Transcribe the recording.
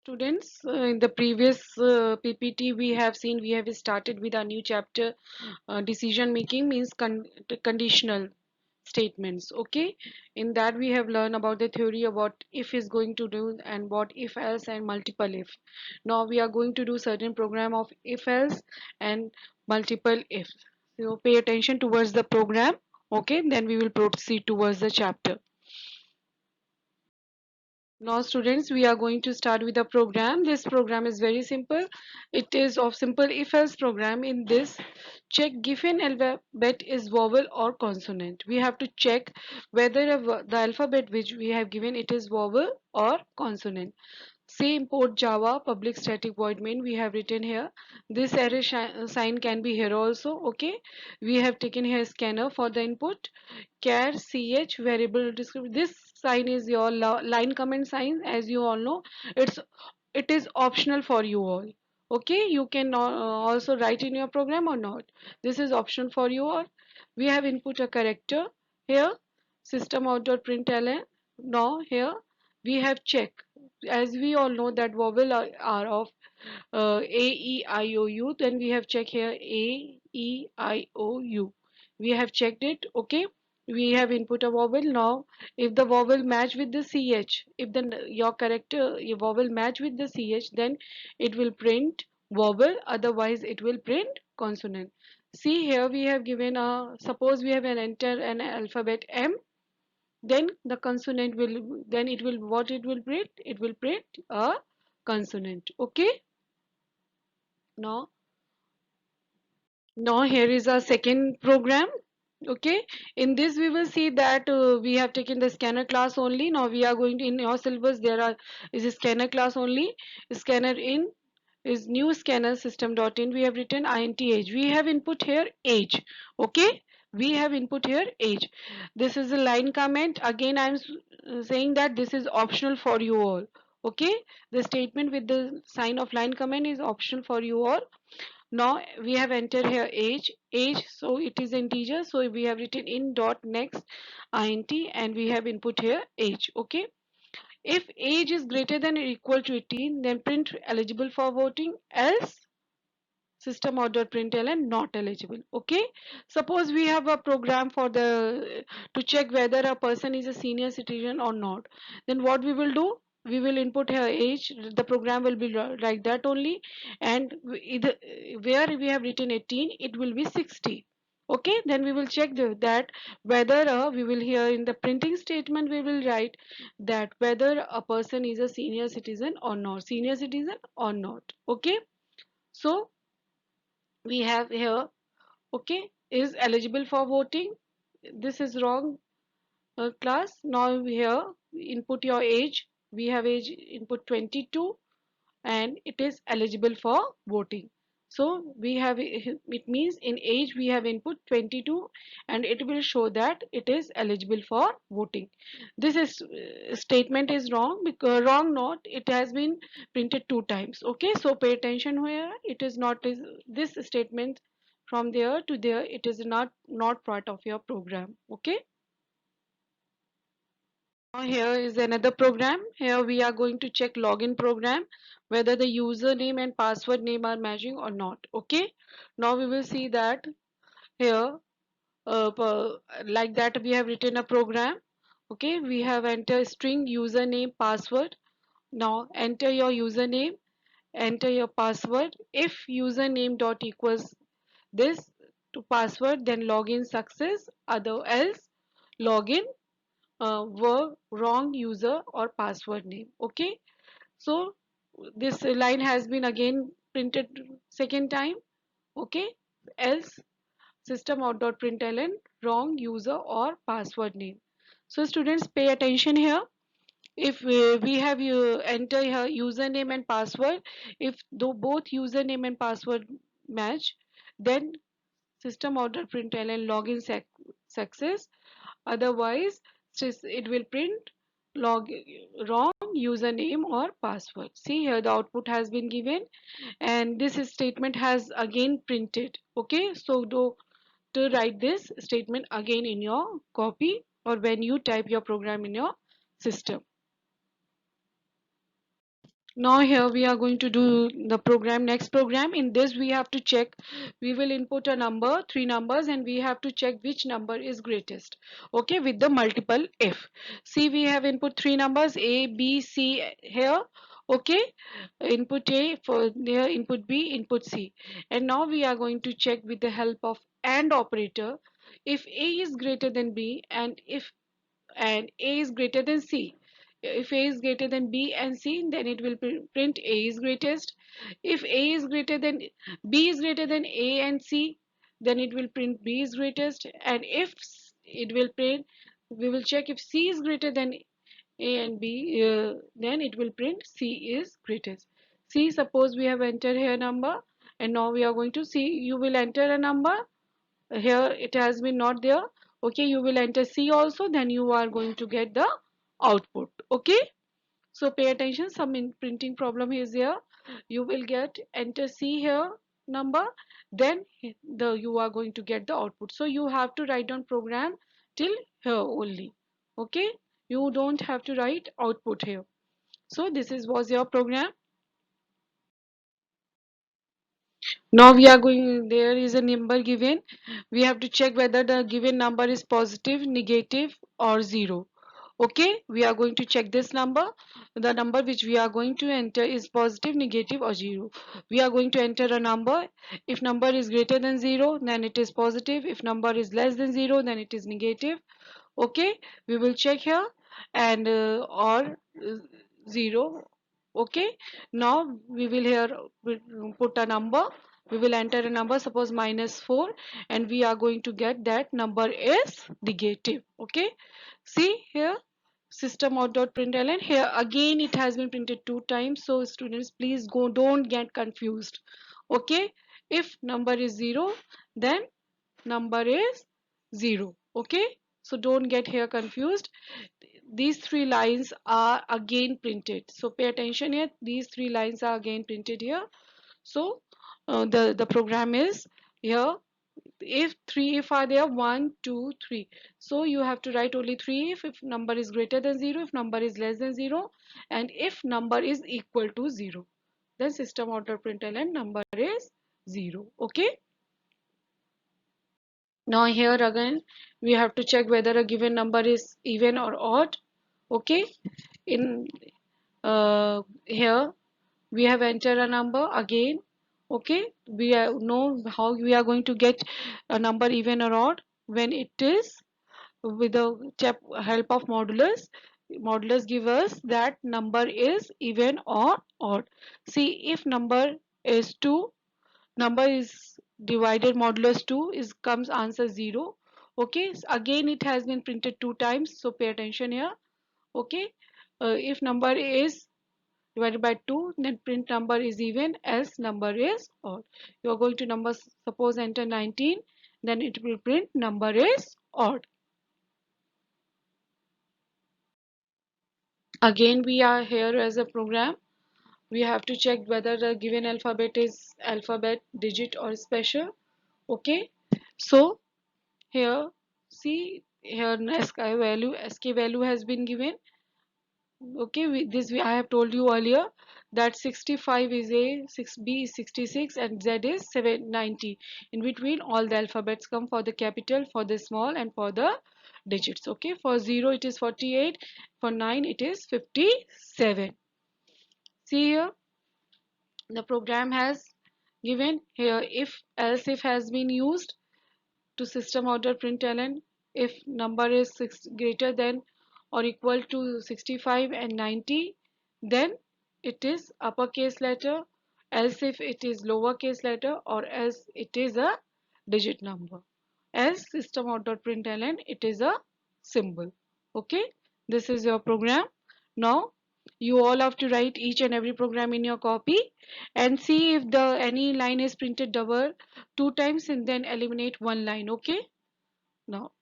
Students, in the previous PPT we have started with a new chapter. Decision making means conditional statements. Okay, in that we have learned about the theory about if is going to do and what if else and multiple if. Now we are going to do certain program of if else and multiple if. So pay attention towards the program. Okay, then we will proceed towards the chapter. Now students, we are going to start with a program. This program is very simple. It is of simple if else program. In this, check given alphabet is vowel or consonant. We have to check whether the alphabet which we have given it is vowel or consonant. Say import Java public static void main we have written here. This array sign can be here also. Okay, we have taken here scanner for the input. Char ch variable description. This sign is your line comment sign. As you all know, it is optional for you all. Okay, you can also write in your program or not. This is optional for you all. We have input a character here. System out dot println. Now here we have check. As we all know that vowel are of a e i o u. Then we have check here a e i o u. We have checked it. Okay, we have input a vowel. Now if the vowel match with the ch, if the your character your vowel match with the ch, then it will print vowel, otherwise it will print consonant. See here we have given a, suppose we have an enter an alphabet m, then the consonant will, then it will, what it will print, it will print a consonant. Okay, now here is our second program. Okay, in this we will see that we have taken the scanner class only. Now we are going to, in your syllabus there are is a scanner class only. Scanner in is new scanner system dot in. We have written int age. We have input here age. Okay, we have input here age. This is a line comment. Again I am saying that this is optional for you all. Okay, the statement with the sign of line comment is optional for you all. Now we have entered here age, so it is integer, so we have written in dot next int and we have input here age. Okay, if age is greater than or equal to 18, then print eligible for voting, else system out dot println not eligible. Okay, suppose we have a program for the to check whether a person is a senior citizen or not, then what we will do, we will input her age, the program will be like that only, and either where we have written 18 it will be 60. Okay, then we will check that whether we will here in the printing statement we will write that whether a person is a senior citizen or not, senior citizen or not. Okay, so we have here, okay, is eligible for voting. This is wrong, class. Now here input your age. We have age input 22 and it is eligible for voting. So we have, it means in age we have input 22 and it will show that it is eligible for voting. This is statement is wrong, because wrong not, it has been printed two times. Okay, so pay attention here, it is not this statement from there to there, it is not part of your program. Okay, now here is another program. Here we are going to check login program whether the username and password name are matching or not. Okay, now we will see that here like that we have written a program. Okay, we have entered string username password. Now enter your username, enter your password. If username dot equals this to password, then login success, other else login were wrong user or password name. Okay, so this line has been again printed second time. Okay, else system out dot println wrong user or password name. So students, pay attention here. If we have you enter here username and password, if though both username and password match, then system out dot println login success, otherwise it will print log wrong username or password. See here the output has been given and this statement has again printed. Okay, so to write this statement again in your copy or when you type your program in your system. Now here we are going to do the program, next program. In this we have to check, we will input a number, three numbers, and we have to check which number is greatest, okay, with the multiple if. See, we have input three numbers a b c here, okay. Input a, for here input b, input c, and now we are going to check with the help of AND operator if a is greater than b and a is greater than c. If a is greater than b and c, then it will print a is greatest. If a is greater than b is greater than a and c, then it will print b is greatest. And if it will print, we will check if c is greater than a and b, then it will print c is greatest. See, suppose we have entered here number, and now we are going to see, you will enter a number here, it has been not there, okay. You will enter c also, then you are going to get the output, okay. So pay attention, some printing problem is here. You will get enter c here number, then the you are going to get the output. So you have to write down program till here only, okay. You don't have to write output here. So this is was your program. Now we are going, there is a number given. We have to check whether the given number is positive, negative or zero. Okay, we are going to check this number. The number which we are going to enter is positive, negative or zero. We are going to enter a number. If number is greater than zero, then it is positive. If number is less than zero, then it is negative. Okay, we will check here, and or zero. Okay, now we will here put a number. We will enter a number, suppose -4, and we are going to get that number is negative. Okay, see here, system.out.println. Here again it has been printed two times, so students please go, don't get confused. Okay, if number is 0, then number is 0, okay. So don't get here confused. These three lines are again printed, so pay attention here, these three lines are again printed here. So the program is here, if three if are there, 1 2 3, so you have to write only three if number is greater than 0, if number is less than 0, and if number is equal to 0, then system out of println number is 0, okay. Now here again we have to check whether a given number is even or odd, okay. In here we have entered a number again, okay. We know how we are going to get a number even or odd when it is with the help of modulus. Modulus give us that number is even or odd. See, if number is 2, number is divided modulus 2 is comes answer 0, okay. So again it has been printed two times, so pay attention here, okay. If number is divided by 2, then print number is even, else number is odd. You are going to number, suppose enter 19, then it will print number is odd. Again we are here as a program. We have to check whether the given alphabet is alphabet, digit or special, okay. So here, see here, sk value has been given, okay. I have told you earlier that 65 is a, 6b is 66, and z is 790. In between all the alphabets come for the capital, for the small and for the digits, okay. For 0 it is 48, for 9 it is 57. See here, the program has given here, if else if has been used to system order println. If number is greater than or equal to 65 and 90, then it is uppercase letter, else if it is lowercase letter, or else it is a digit number. Else system out println, it is a symbol, okay. This is your program. Now you all have to write each and every program in your copy and see if the any line is printed double two times, and then eliminate one line, okay. Now